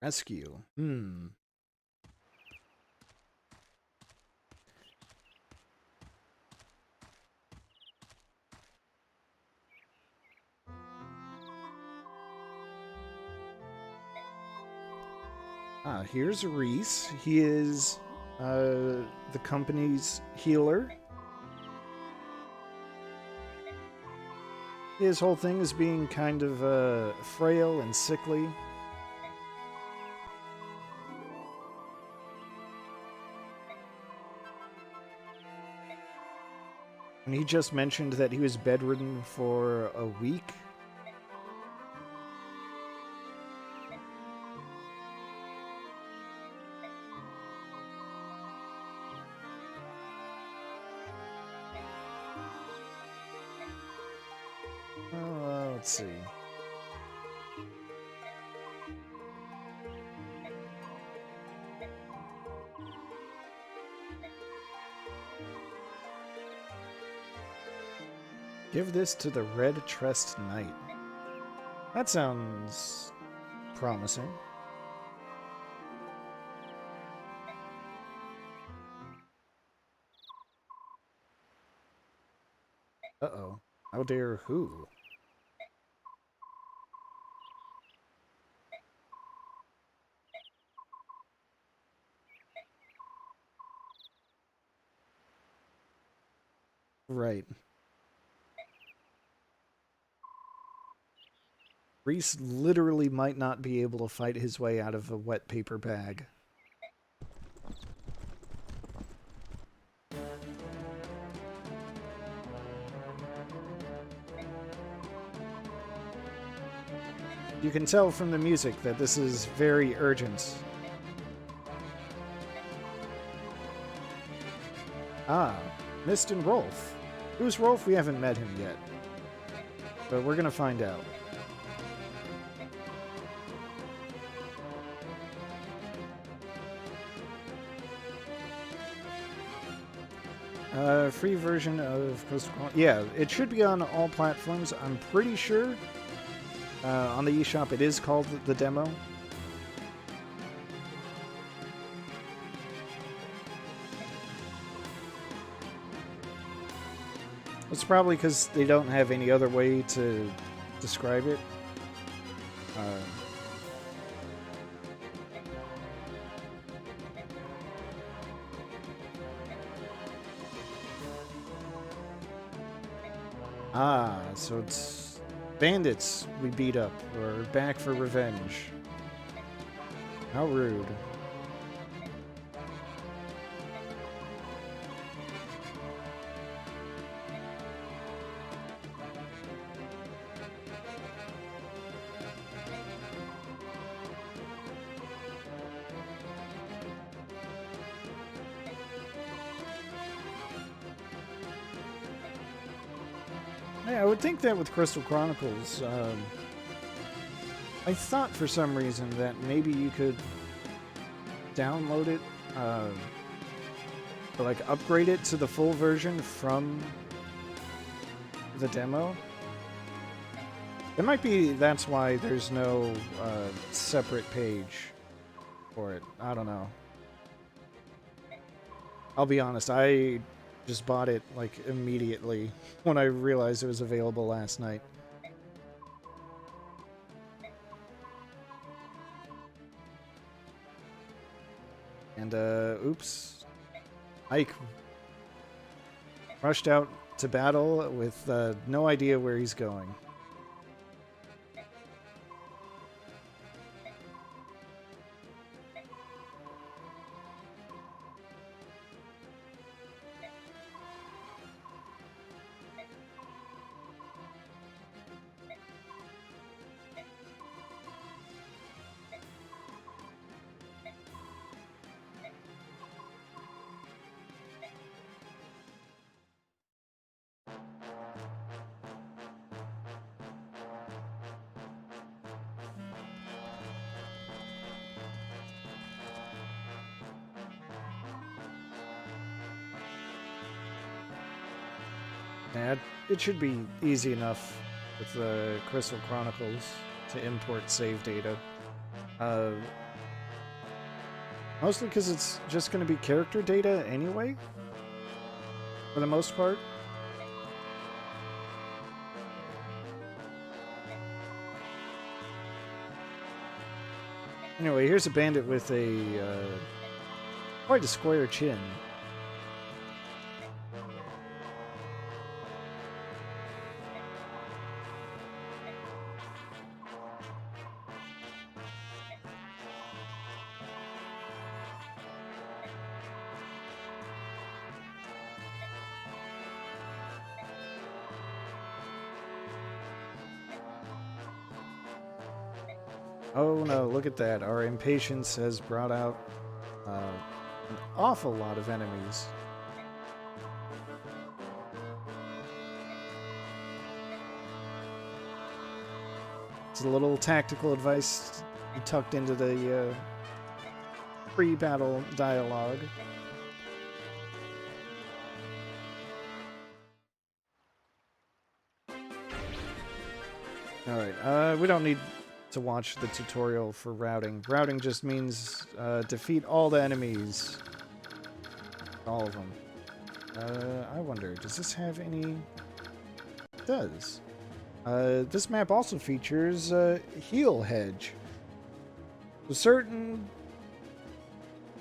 Rescue. Here's Rhys. He is the company's healer. His whole thing is being kind of frail and sickly. And he just mentioned that he was bedridden for a week. Let's see. Give this to the Red Tressed Knight. That sounds promising. Uh-oh. How dare who? Right. Rhys literally might not be able to fight his way out of a wet paper bag. You can tell from the music that this is very urgent. Ah, Mist and Rolf. Who's Rolf? We haven't met him yet. But we're gonna find out. Free version of Coastal Chronicles. Yeah, it should be on all platforms. I'm pretty sure. On the eShop, it is called the demo. It's probably because they don't have any other way to describe it. So it's bandits we beat up. We're back for revenge. How rude. Yeah, I would think that with Crystal Chronicles, I thought for some reason that maybe you could download it, or like upgrade it to the full version from the demo. It might be that's why there's no separate page for it. I don't know. I'll be honest, I just bought it like immediately when I realized it was available last night. And oops. Ike rushed out to battle with no idea where he's going. Yeah, it should be easy enough with the Crystal Chronicles to import save data. Mostly because it's just going to be character data anyway, for the most part. Anyway, here's a bandit with a quite a square chin. Oh no, look at that. Our impatience has brought out an awful lot of enemies. It's a little tactical advice tucked into the pre-battle dialogue. Alright, we don't need to watch the tutorial for routing. Routing just means defeat all the enemies. All of them. I wonder, does this have any... It does. This map also features heal hedge. So certain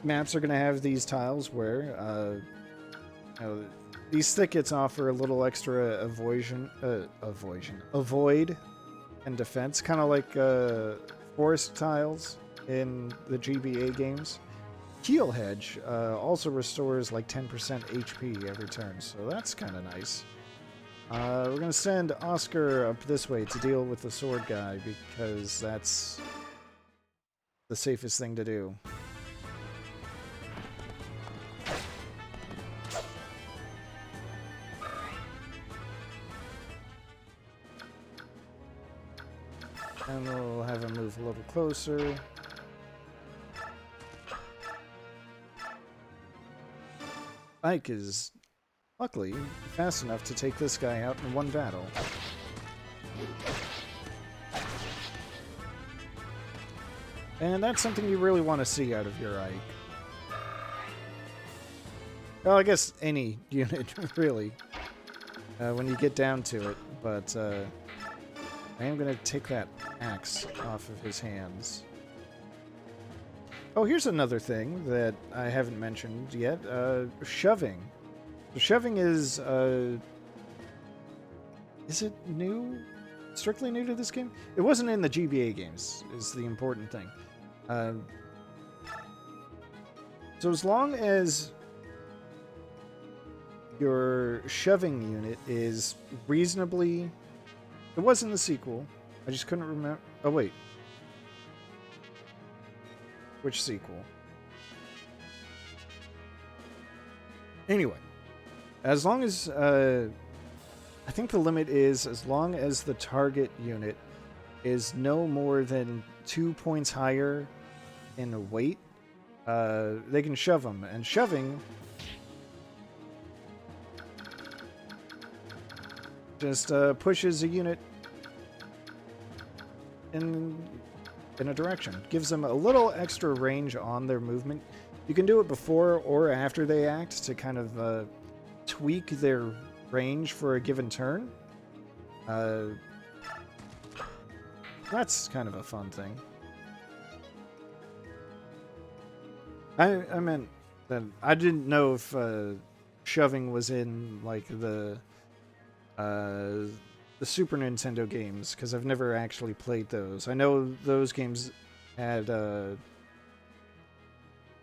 maps are going to have these tiles where these thickets offer a little extra avoid and defense, kind of like forest tiles in the GBA games. Heal hedge also restores like 10% HP every turn, so that's kind of nice. We're going to send Oscar up this way to deal with the sword guy because that's the safest thing to do. And we'll have him move a little closer. Ike is, luckily, fast enough to take this guy out in one battle. And that's something you really want to see out of your Ike. Well, I guess any unit, really, when you get down to it. But I am going to take that axe off of his hands. Oh, here's another thing that I haven't mentioned yet. Shoving. So shoving is it new? Strictly new to this game? It wasn't in the GBA games, is the important thing. So as long as your shoving unit is reasonably... It was in the sequel. I just couldn't remember... Oh, wait. Which sequel? Anyway. As long as... I think the limit is as long as the target unit is no more than 2 points higher in weight, they can shove them. And shoving just pushes a unit in a direction. Gives them a little extra range on their movement. You can do it before or after they act to kind of tweak their range for a given turn. That's kind of a fun thing. I meant that I didn't know if shoving was in like the Super Nintendo games, because I've never actually played those. I know those games had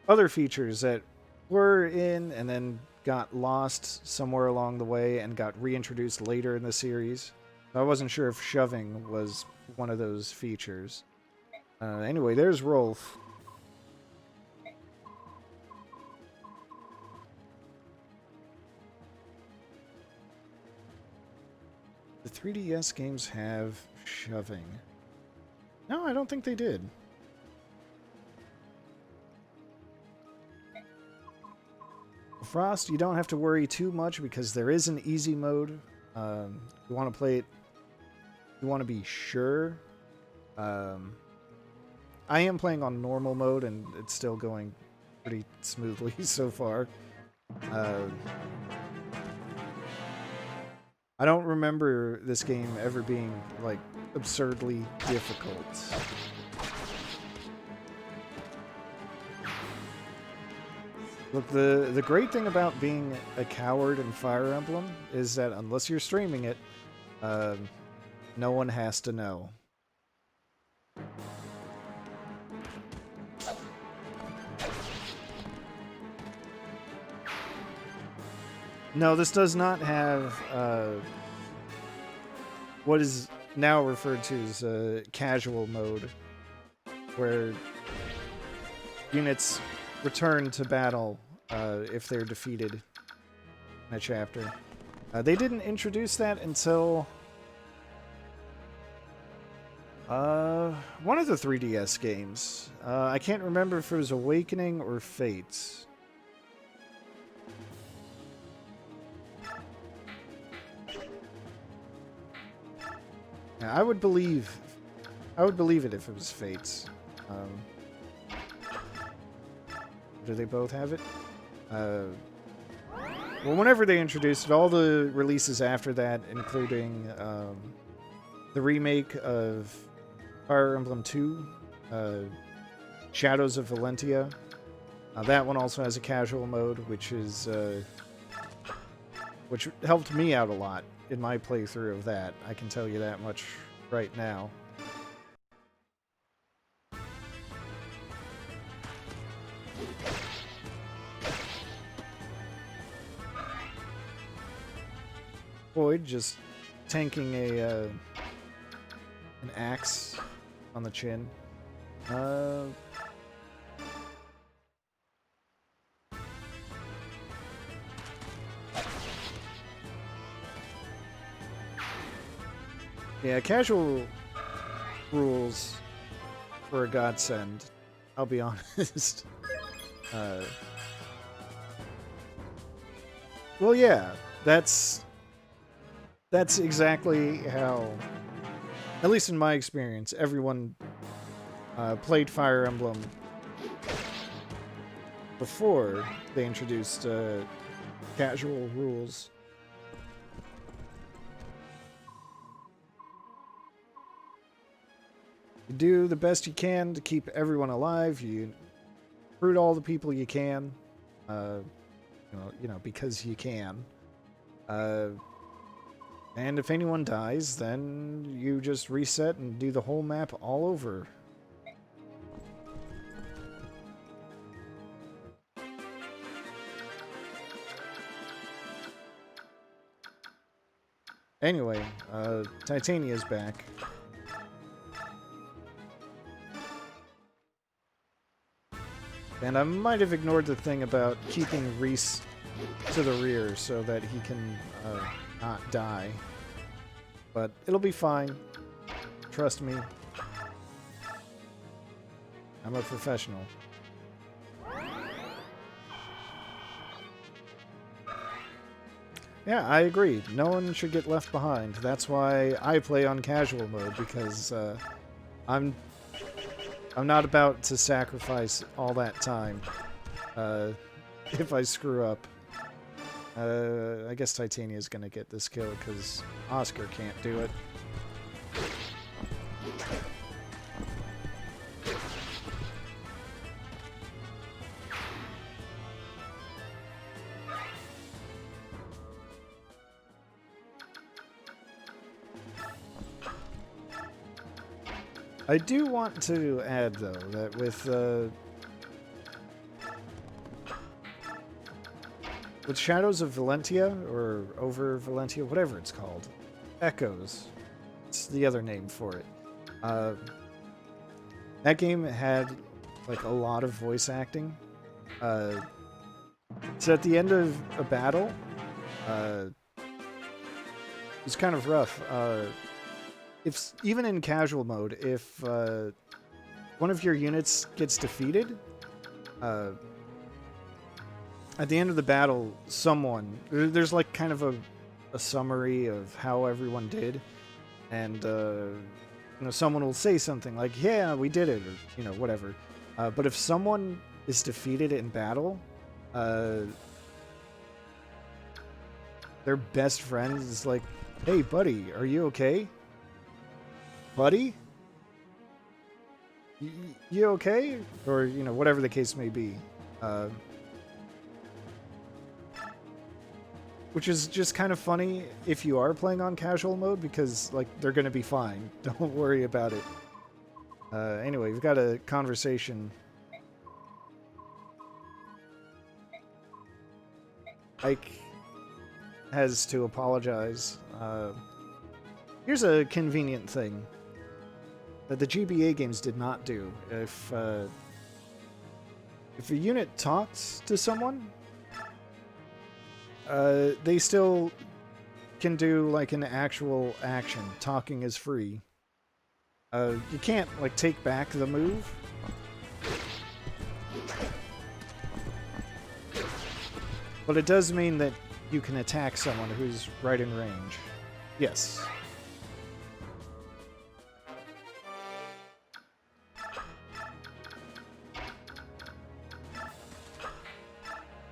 other features that were in and then got lost somewhere along the way and got reintroduced later in the series. I wasn't sure if shoving was one of those features. Anyway, there's Rolf. The 3DS games have shoving. No, I don't think they did. Frost, you don't have to worry too much because there is an easy mode. You want to play it, you want to be sure. I am playing on normal mode and it's still going pretty smoothly so far. I don't remember this game ever being, like, absurdly difficult. Look, the great thing about being a coward in Fire Emblem is that unless you're streaming it, no one has to know. No, this does not have what is now referred to as casual mode, where units return to battle if they're defeated in a chapter. They didn't introduce that until one of the 3DS games. I can't remember if it was Awakening or Fates. Yeah, I would believe it if it was Fates. Do they both have it? Well, whenever they introduced it, all the releases after that, including the remake of Fire Emblem 2, Shadows of Valentia. That one also has a casual mode, which helped me out a lot in my playthrough of that. I can tell you that much right now. Boyd just tanking an axe on the chin. Yeah, casual rules were a godsend, I'll be honest. Well, yeah, that's exactly how, at least in my experience, everyone played Fire Emblem before they introduced casual rules. You do the best you can to keep everyone alive. You recruit all the people you can, because you can. And if anyone dies, then you just reset and do the whole map all over. Anyway, Titania's back. And I might have ignored the thing about keeping Rhys to the rear so that he can not die. But it'll be fine. Trust me. I'm a professional. Yeah, I agree. No one should get left behind. That's why I play on casual mode, because I'm not about to sacrifice all that time if I screw up. I guess Titania's gonna get this kill because Oscar can't do it. I do want to add, though, that with Shadows of Valentia, or Over Valentia, whatever it's called, Echoes, it's the other name for it. That game had, like, a lot of voice acting. So at the end of a battle, it was kind of rough. If even in casual mode, if one of your units gets defeated, at the end of the battle, there's like kind of a summary of how everyone did, and someone will say something like, "Yeah, we did it," or whatever. But if someone is defeated in battle, their best friend is like, "Hey, buddy, are you okay? Buddy? You okay?" Or, you know, whatever the case may be. Which is just kind of funny if you are playing on casual mode, because, like, they're going to be fine. Don't worry about it. Anyway, we've got a conversation. Ike has to apologize. Here's a convenient thing that the GBA games did not do. If a unit talks to someone, they still can do, like, an actual action. Talking is free. You can't, like, take back the move. But it does mean that you can attack someone who's right in range. Yes.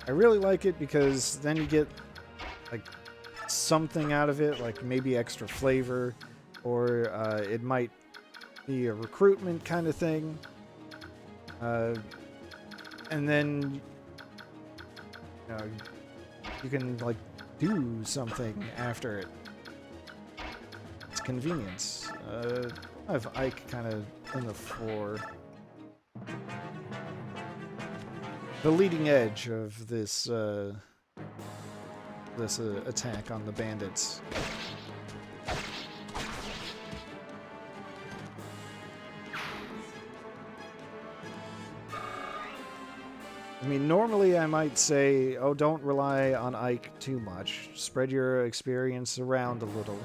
I really like it because then you get, like, something out of it, like maybe extra flavor, or it might be a recruitment kind of thing. And then, you know, you can, like, do something after it. It's convenience. I have Ike kind of in the fore. The leading edge of this attack on the bandits. I mean, normally I might say, oh, don't rely on Ike too much. Spread your experience around a little.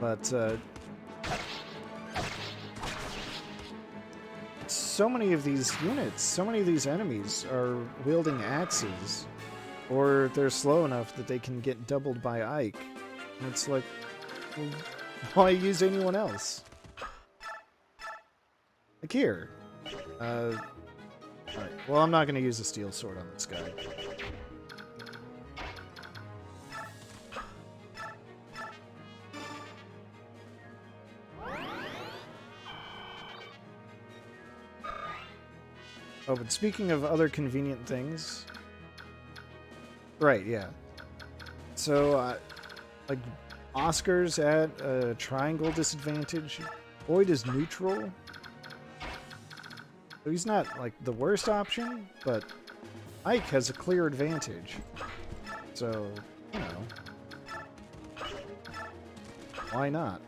But so many of these units, so many of these enemies are wielding axes, or they're slow enough that they can get doubled by Ike. And it's like, well, why use anyone else? Like here. Alright, well, I'm not going to use a steel sword on this guy. Oh, but speaking of other convenient things... Right, yeah. So, like, Oscar's at a triangle disadvantage. Boyd is neutral. So he's not, like, the worst option, but Ike has a clear advantage. So, you know. Why not?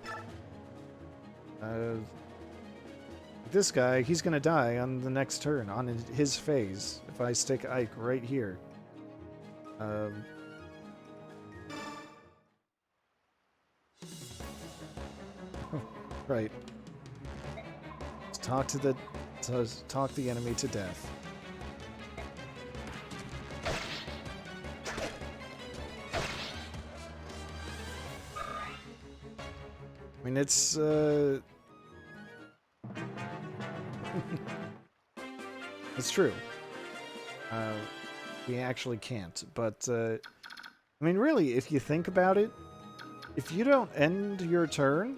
This guy, he's gonna die on the next turn, on his phase, if I stick Ike right here. Right. Let's talk the enemy to death. I mean, it's, it's true. We actually can't, but, I mean, really, if you think about it, if you don't end your turn,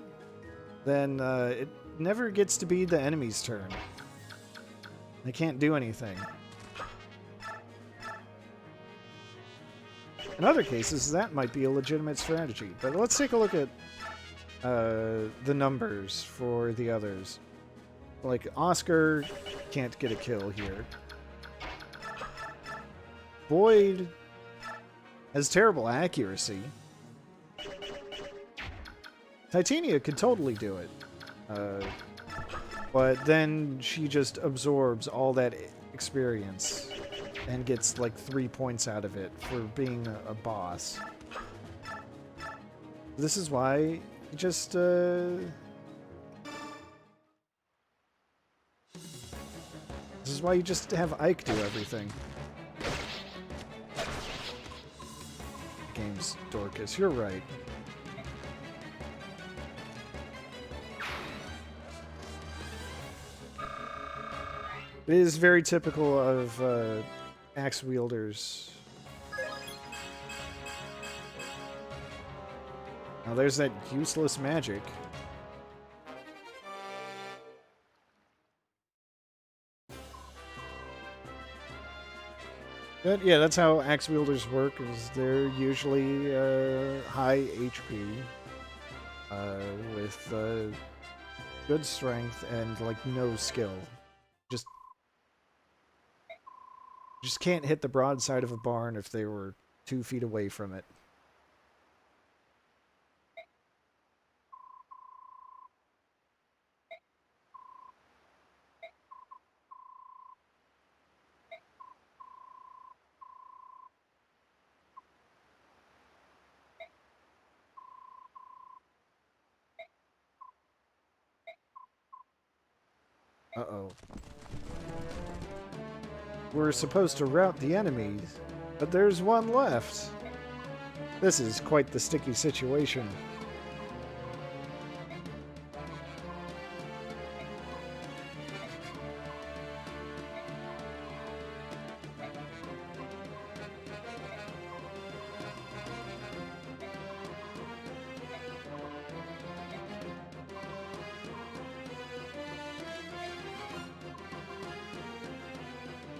then, it never gets to be the enemy's turn. They can't do anything. In other cases, that might be a legitimate strategy, but let's take a look at, the numbers for the others. Like, Oscar can't get a kill here. Boyd has terrible accuracy. Titania could totally do it. But then she just absorbs all that experience and gets like 3 points out of it for being a boss. This is why you just... This is why you just have Ike do everything. Game's Dorcas, you're right. It is very typical of axe wielders. Now there's that useless magic. But yeah, that's how axe wielders work. Is they're usually high HP with good strength and like no skill. Just just can't hit the broadside of a barn if they were 2 feet away from it. Uh-oh. We're supposed to rout the enemies, but there's one left. This is quite the sticky situation.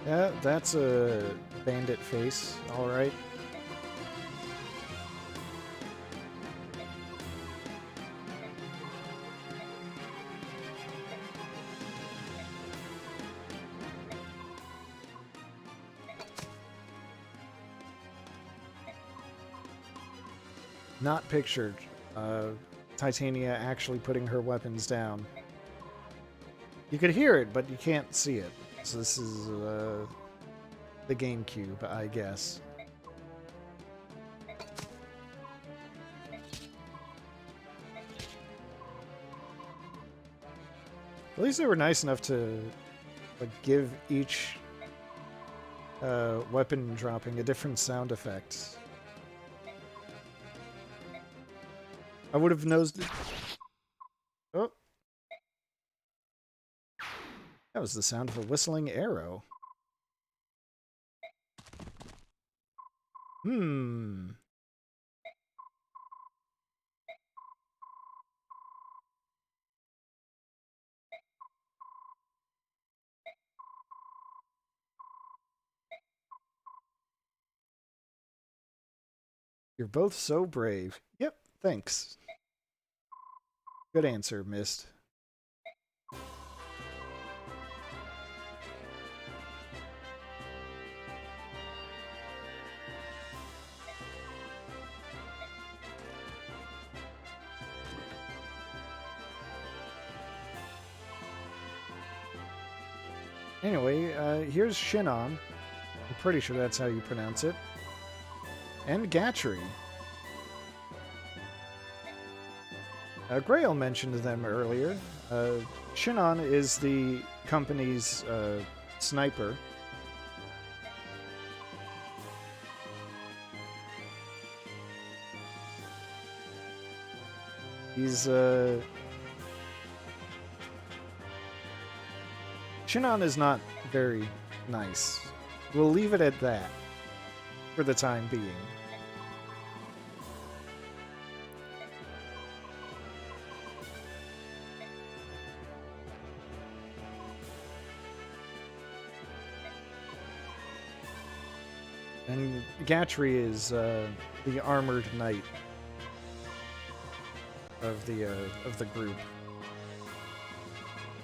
Yeah, that's a bandit face, alright. Not pictured. Titania actually putting her weapons down. You could hear it, but you can't see it. So this is the GameCube, I guess. At least they were nice enough to like, give each weapon dropping a different sound effect. I would have nosed it. Oh. That was the sound of a whistling arrow. Hmm. You're both so brave. Yep, thanks. Good answer, Mist. Anyway, here's Shinon. I'm pretty sure that's how you pronounce it. And Gatry. Grail mentioned them earlier. Shinon is the company's sniper. He's Shinon is not very nice. We'll leave it at that for the time being. And Gatry is the armored knight of the group.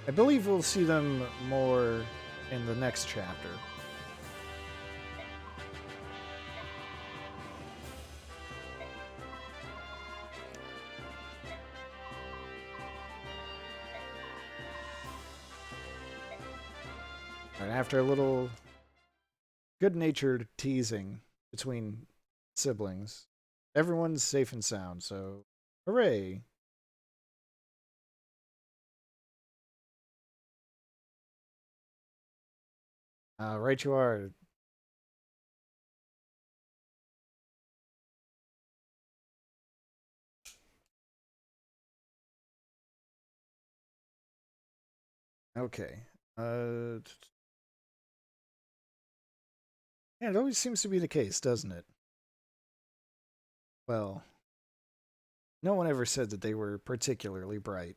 I believe we'll see them more in the next chapter. And after a little good-natured teasing between siblings, everyone's safe and sound, so hooray! Right you are. Okay. Yeah, it always seems to be the case, doesn't it? Well, no one ever said that they were particularly bright.